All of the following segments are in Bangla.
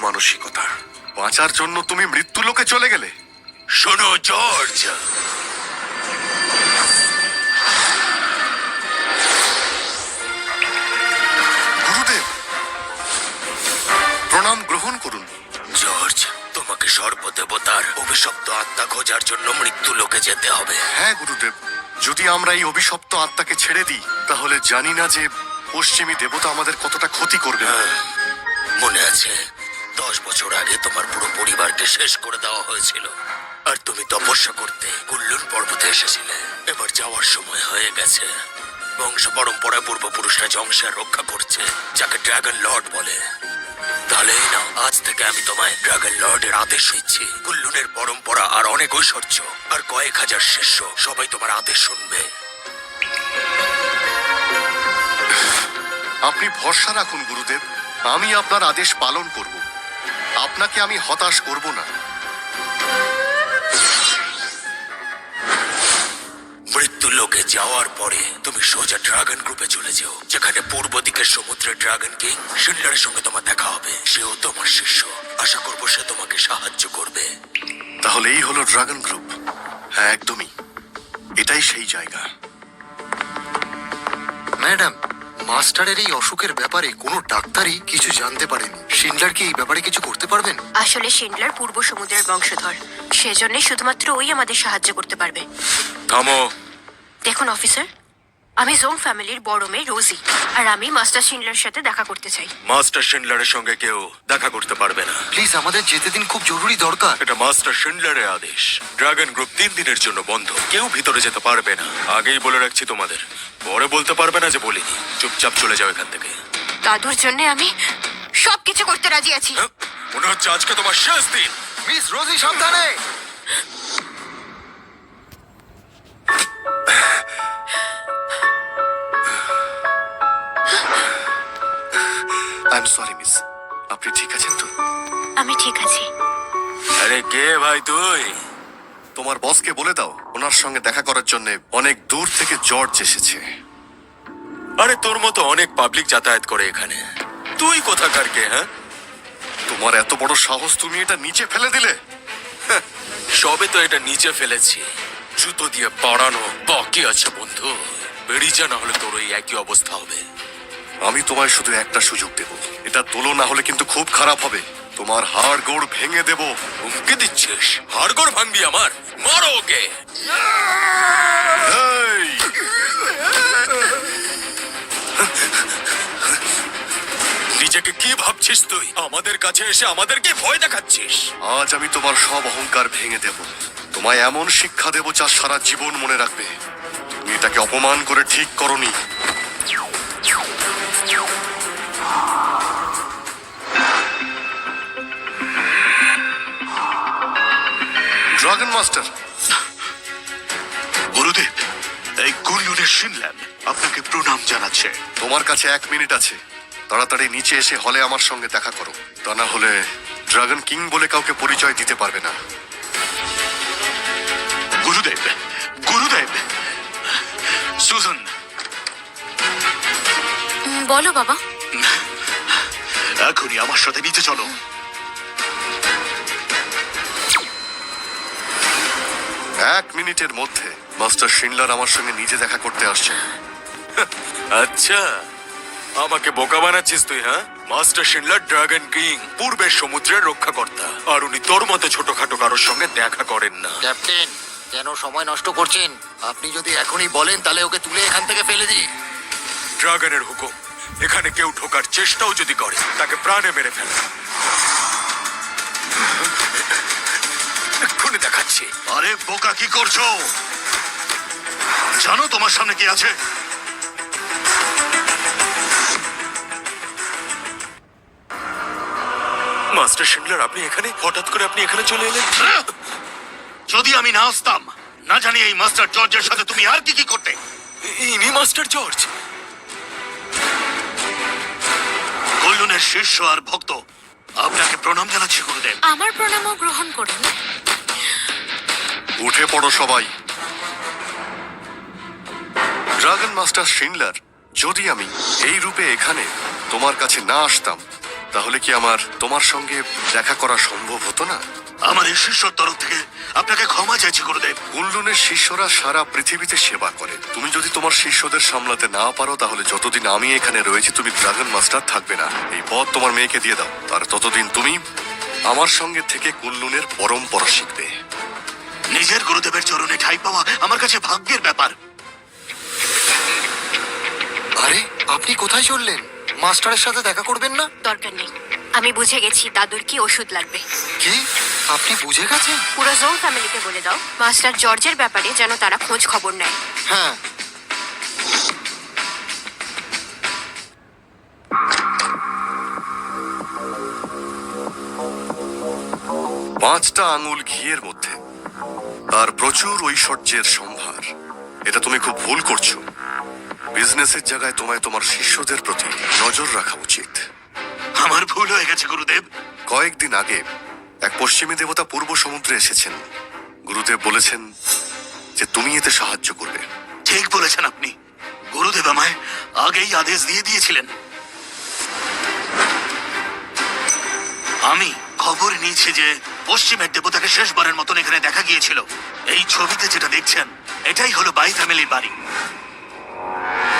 মানসিকতা। বাঁচার জন্য তুমি মৃত্যু লোকে চলে গেলে। শোনো জর্জ, গুরুদেব, প্রণাম গ্রহণ করুন। জর্জ, তোমাকে সর্বদেবতার অভিশপ্ত আত্মা খোঁজার জন্য মৃত্যু লোকে যেতে হবে। হ্যাঁ গুরুদেব, যদি আমরা এই অভিশপ্ত আত্মাকে ছেড়ে দিই তাহলে জানি না যে পশ্চিমী দেবতা আমাদের কতটা ক্ষতি করবে। মনে আছে 10 বছর আগে তোমার পুরো পরিবারকে শেষ করে দেওয়া হয়েছিল, আর তুমি তপস্যা করতে কুল্লুন পর্বতে এসেছিলে। এবার যাওয়ার সময় হয়ে গেছে। বংশ পরম্পরায় পূর্বপুরুষরা জংশার রক্ষা করছে, যাকে ড্রাগন লর্ড বলে। তাহলে এই নাও, আজ থেকে আমি তোমায় ড্রাগন লর্ডের আদেশ দিচ্ছি। কুল্লুনের পরম্পরা আর অনেক ঐশ্বর্য আর কয়েক হাজার শিষ্য সবাই তোমার আদেশ শুনবে। আপনি ভরসা রাখুন গুরুদেব, আমি আপনার আদেশ পালন করব। আপনাকে আমি হতাশ করব না। মৃত্যু লোকে যাওয়ার পরে তুমি সোজা ড্রাগন গ্রুপে চলে যাও, যেখানে পূর্ব দিকের সমুদ্রে ড্রাগন কিং শিল্ডারের সঙ্গে তোমার দেখা হবে। সেও তোমার শিষ্য। আশা করবো সে তোমাকে সাহায্য করবে। তাহলে এই হলো ড্রাগন গ্রুপ। হ্যাঁ, একদমই, এটাই সেই জায়গা। ম্যাডাম, মাস্টারের এই অসুখের ব্যাপারে কোনো ডাক্তারই কিছু জানতে পারেনি। শিন্ডলার কি এই ব্যাপারে কিছু করতে পারবেন? আসলে শিন্ডলার পূর্ব সমুদ্রের বংশধর, সেজন্য শুধুমাত্র ওই আমাদের সাহায্য করতে পারবে। থামো। দেখুন অফিসার, আমি জোং ফ্যামিলির বড় মেয়ে রোজি, আর আমি মাস্টার শিন্ডলার সাথে দেখা করতে চাই। মাস্টার শিন্ডলারের সঙ্গে কেউ দেখা করতে পারবে না। প্লিজ আমাদের যেতে দিন, খুব জরুরি দরকার। এটা মাস্টার শিন্ডলারের আদেশ। ড্রাগন গ্রুপ 3 দিনের জন্য বন্ধ, কেউ ভিতরে যেতে পারবে না। আগেই বলে রাখছি তোমাদের, পরে বলতে পারবে না যে বলিনি। চুপচাপ চলে যাও এখান থেকে। দাদুর জন্য আমি সবকিছু করতে রাজি আছি। মনে হচ্ছে আজকে তোমার শেষ দিন। মিস রোজি, সাবধানে। আই এম সরি মিস, আপনি ঠিক আছেন তো? আমি ঠিক আছি। আরে কে ভাই তুই? তোমার বসকে বলে দাও ওনার সঙ্গে দেখা করার জন্য অনেক দূর থেকে জর্জ এসেছে। আরে তোর মতো অনেক পাবলিক যাতায়াত করে এখানে, তুই কোথাকার কে? হ্যাঁ, তোমার এত বড় সাহস, তুমি এটা নিচে ফেলে দিলে? সবে তো এটা নিচে ফেলেছি, জুতো দিয়ে পাড়ানো বাকি আছে বন্ধু। বেরিয়ে যা, না হলে তোর ওই একই অবস্থা হবে। আমি তোমায় শুধু একটা সুযোগ দেব, এটা তোলো না হলে কিন্তু খুব খারাপ হবে। তোমার হাড় গোড় ভেঙে দেব। হুমকি দিচ্ছিস? হাড়গোড় ভাঙবি আমার? মারো ওকে। এই! নিজেকে কি ভাবছিস তুই? আমাদের কাছে এসে আমাদেরকে ভয় দেখাচ্ছিস? আজ আমি তোমার সব অহংকার ভেঙে দেব। তোমায় এমন শিক্ষা দেব যা সারা জীবন মনে রাখবে। তুমি এটাকে অপমান করে ঠিক করনি। Dragon master. গুরুদেব, এই কুল্লুনের শিনল্যান্ড আপনাকে প্রণাম জানাচ্ছে। তোমার কাছে 1 মিনিট আছে, তাড়াতাড়ি নিচে এসে হলে আমার সঙ্গে দেখা করো। তা না হলে ড্রাগন কিং বলে কাউকে পরিচয় দিতে পারবে না। গুরুদেব, গুরুদেব। সুজন, বলো বাবা। এখনই আমার সাথে নিচে চলো। এক মিনিটের মধ্যে মাস্টার শিনলার আমার সঙ্গে নিজে দেখা করতে আসছে। আচ্ছা, আমাকে বোকা বানাচ্ছিস তুই? হ্যাঁ, মাস্টার শিনলার ড্রাগন কিং, পূর্বের সমুদ্রের রক্ষাকর্তা, আর উনি তোর মতো ছোটখাটো কারোর সঙ্গে দেখা করেন না। ক্যাপ্টেন, কেন সময় নষ্ট করছেন? আপনি যদি এখনই বলেন তাহলে ওকে তুলে এখান থেকে ফেলে দিই। ড্রাগনের হুকুম, এখানে কেউ ঢোকার চেষ্টাও যদি করে তাকে প্রাণে মেরে ফেলে। এক্ষুনি দেখাচ্ছি। আরে বোকা, কি করছো? জানো তোমার সামনে কি আছে? মাস্টার শিনলার, আপনি এখানে? হঠাৎ করে আপনি এখানে চলে এলেন? যদি আমি না আসতাম, না জানি এই মাস্টার জর্জের সাথে তুমি আর কি কি করতে। ইনি মাস্টার জর্জ? কুল্লুনের শিষ্য আর ভক্ত, আপনাকে প্রণাম জানাচ্ছি গুরুদেব। আমার প্রণামও গ্রহণ করুন। উঠে পড়ো সবাই। ড্রাগন মাস্টার শিনলার, যদি আমি এই রূপে এখানে তোমার কাছে না আসতাম তাহলে কি আমার তোমার সঙ্গে দেখা করা সম্ভব হতো না? আমার এই শিষ্যর তরফ থেকে আপনাকে ক্ষমা চাইছি গুরুদেব। কুনলুনের শিষ্যরা সারা পৃথিবীতে সেবা করে। তুমি যদি তোমার শিষ্যদের সামলাতে না পারো তাহলে যতদিন আমি এখানে রয়েছি তুমি ড্রাগন মাস্টার থাকবে না। এই পদ তোমার মেয়েকে দিয়ে দাও, আর ততদিন তুমি আমার সঙ্গে থেকে কুনলুনের পরম্পরা শিখবে। নিজের গুরুদেবের চরণে ঠাঁই পাওয়া আমার কাছে ভাগ্যের ব্যাপার। আরে আপনি কোথায় চললেন? মাস্টারের সাথে দেখা করবেন না? দরকার নেই, আমি বুঝে গেছি দাদুর কি ওষুধ লাগবে। কি আপনি বুঝে গেছেন? পুরো জং ফ্যামিলিকে বলে দাও মাস্টার জর্জের ব্যাপারে যেন তারা খোঁজ খবর নেয়। হ্যাঁ। পাঁচটা আঙুল ঘিয়ের মধ্যে আর প্রচুর ঐশ্বর্যের সম্ভার। এটা তুমি খুব ভুল করছো। বিজনেসের জায়গায় তোমায় তোমার শিষ্যদের প্রতি নজর রাখা উচিত। আমার ভুল হয়ে গেছে গুরুদেব। কয়েকদিন আগে এক পশ্চিমী দেবতা পূর্ব সমুদ্রে এসেছেন। গুরুদেব বলেছেন যে তুমি এতে সাহায্য করবে। ঠিক বলেছেন আপনি। গুরুদেব আমায় আগেই আদেশ দিয়ে দিয়েছিলেন। আমি খবর নিয়েছি যে পশ্চিমের দেবতাকে শেষবারের মতন এখানে দেখা গিয়েছিল। এই ছবিতে যেটা দেখছেন এটাই হলো বাই ফ্যামিলির বাড়ি।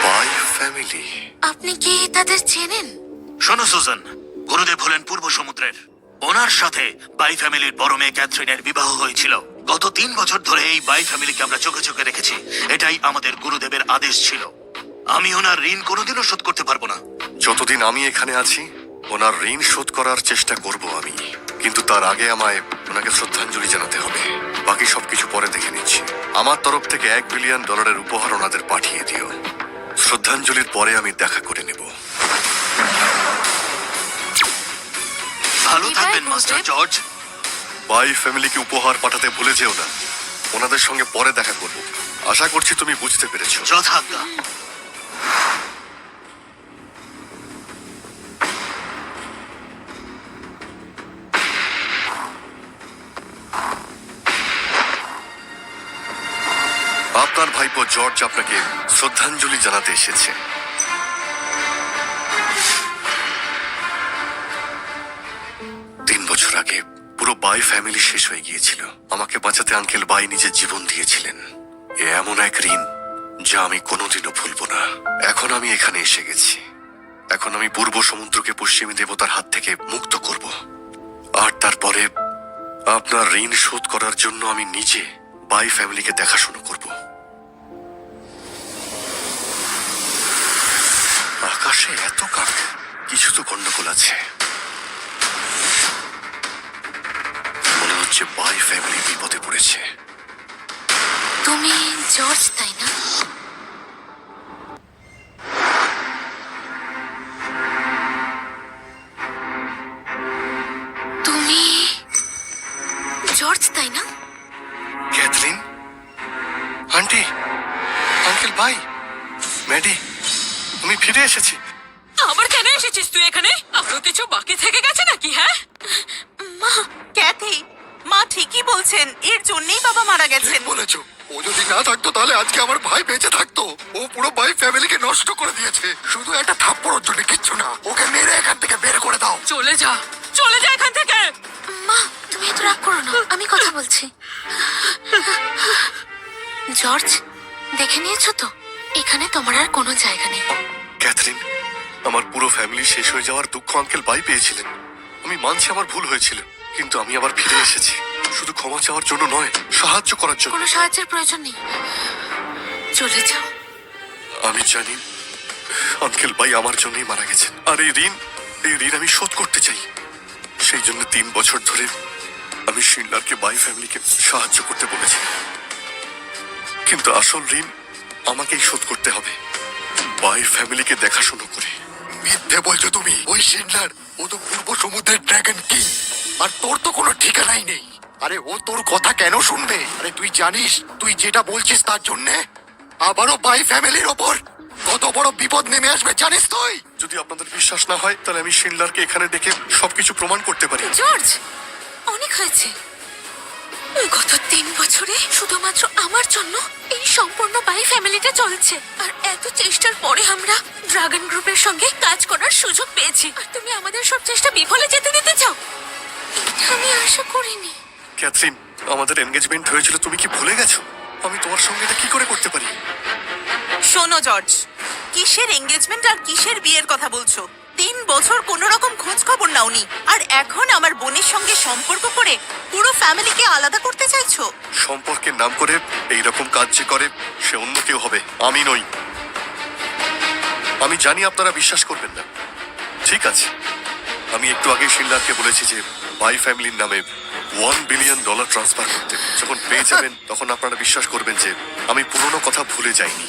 বাই ফ্যামিলি? আপনি কি তাদের চেনেন? শোনো সুজান, গুরুদেব হলেন পূর্ব সমুদ্রের। ওনার সাথে বাই ফ্যামিলির বড় মেয়ে ক্যাথরিনের বিবাহ হয়েছিল। গত 3 বছর ধরে এই বাই ফ্যামিলিকে আমরা চোখে চোখে রেখেছি। এটাই আমাদের গুরুদেবের আদেশ ছিল। আমি ওনার ঋণ কোনোদিনও শোধ করতে পারবো না। যতদিন আমি এখানে আছি ওনার ঋণ শোধ করার চেষ্টা করব আমি, কিন্তু তার আগে আমায় ওনাকে শ্রদ্ধাঞ্জলি জানাতে হবে। বাকি সবকিছু পরে দেখে নিচ্ছি। আমার তরফ থেকে $1 বিলিয়ন উপহার ওনাদের পাঠিয়ে দিও। শ্রদ্ধাঞ্জলির পরে আমি দেখা করে নেব। ভালো বিদায়, থাকবেন মাস্টার গুরুদেব। জর্জ। বাই ফ্যামিলিকে উপহার পাঠাতে ভুলে যেও না। ওনাদের সঙ্গে পরে দেখা করব। আশা করছি তুমি বুঝতে পেরেছো। যথাজ্ঞা। আপনার ভাইপো জর্জ আপনাকে শ্রদ্ধাঞ্জলি জানাতে এসেছে। তিন বছর আগে পুরো বাই ফ্যামিলি শেষ হয়ে গিয়েছিল। আমাকে বাঁচাতে আঙ্কেল বাই নিজের জীবন দিয়েছিলেন। এ এমন এক ঋণ যা আমি কোনোদিনও ভুলবো না। এখন আমি এখানে এসে গেছি। এখন আমি পূর্ব সমুদ্রকে পশ্চিমী দেবতার হাত থেকে মুক্ত করব। আর তারপরে আপনার ঋণ শোধ করার জন্য আমি নিজে বাই ফ্যামিলিকে দেখাশোনা করব। আকাশে এত কাক, কিছু তো গন্ডগোল আছে। মনে হচ্ছে বাই ফ্যামিলি বিপদে পড়েছে। তুমি জর্জ তাই না? তুমি জর্জ তাই না? Catherine, aunty, uncle bye, Maddie, আমি ফিরে এসেছি। আবার কেন এসেছিস তুই এখানে? আরো কিছু বাকি থেকে গেছে নাকি? হ্যাঁ, মা, ক্যাথি, মা ঠিকই বলছেন। এর জন্যই বাবা মারা গেছেন। বলেছো, ও যদি না থাকতো তাহলে আজকে আমার ভাই বেঁচে থাকতো। ও পুরো বাই ফ্যামিলিকে নষ্ট করে দিয়েছে। শুধু একটা থাপ্পড়ের জন্য, কিচ্ছু না। ওকে মেরে এখান থেকে বের করে দাও। চলে যা, চলে যা এখান থেকে। মা, তুমি এত রাগ করো না, আমি কথা বলছি। জর্জ, দেখে নিয়েছো তো এখানে তোমার আর কোনো জায়গা নেই। ক্যাথরিন, আমার পুরো ফ্যামিলি শেষ হয়ে যাওয়ার দুঃখ আঙ্কেল বাই পেয়েছিলেন। আমি মানছি আমার ভুল হয়েছিল, কিন্তু আমি আবার ফিরে এসেছি শুধু ক্ষমা চাওয়ার জন্য নয়, সাহায্য করার জন্য। কোনো সাহায্যের প্রয়োজন নেই, চলে যাও। আমি জানি আঙ্কেল বাই আমার জন্যই মারা গেছেন, আর এই ঋণ আমি শোধ করতে চাই। সেই জন্য 3 বছর ধরে আমি শিনলারকে বাই ফ্যামিলিকে সাহায্য করতে বলেছি, কিন্তু আসল ঋণ আমাকেই শোধ করতে হবে, বাই ফ্যামিলিকে দেখাশোনা করে। মিথ্যে বলছো তুমি। ওই শিনলার, ও তো পূর্ব সমুদ্রের ড্রাগন কিং, আর তোর তো কোনো ঠিকানাই নেই। আরে ও তোর কথা কেন শুনবে? আরে তুই জানিস তুই যেটা বলছিস তার জন্যে আবারও বাই ফ্যামিলির ওপর কত বড় বিপদ নেমে আসবে জানিস তুই? যদি আপনাদের বিশ্বাস না হয় তাহলে আমি শিনলারকে এখানে ডেকে সবকিছু প্রমাণ করতে পারি। জর্জ, অনেক হয়েছে। গত 3 বছরে শুধুমাত্র আমার জন্য এই সম্পূর্ণ বাই ফ্যামিলিটা চলছে, আর এত চেষ্টার পরে আমরা ড্রাগন গ্রুপের সঙ্গে কাজ করার সুযোগ পেয়েছি আর তুমি আমাদের সব চেষ্টা বিফলে যেতে দিতে চাও? এটা আমি আশা করিনি। ক্যাথরিন, আমাদের এনগেজমেন্ট হয়েছিল, তুমি কি ভুলে গেছো? আমি তোমার সঙ্গে এটা কি করে করতে পারি? শোনো জর্জ, কিসের এঙ্গেজমেন্ট আর কিসের বিয়ের কথা বলছো? 3 বছর কোনো রকম খোঁজ খবর নাওনি, আর এখন আমার বোনের সঙ্গে সম্পর্ক করে পুরো ফ্যামিলিকে আলাদা করতে চাইছো? সম্পর্কের নাম করে এইরকম কাজ যে করে সে অন্য কেউ হবে, আমি নই। আমি জানি আপনারা বিশ্বাস করবেন না। ঠিক আছে, আমি একটু আগে শিন্ডারকে বলেছি যে বাই ফ্যামিলির নামে $1 বিলিয়ন ট্রান্সফার করতে। যখন পেয়ে যাবেন তখন আপনারা বিশ্বাস করবেন যে আমি পুরনো কথা ভুলে যাইনি।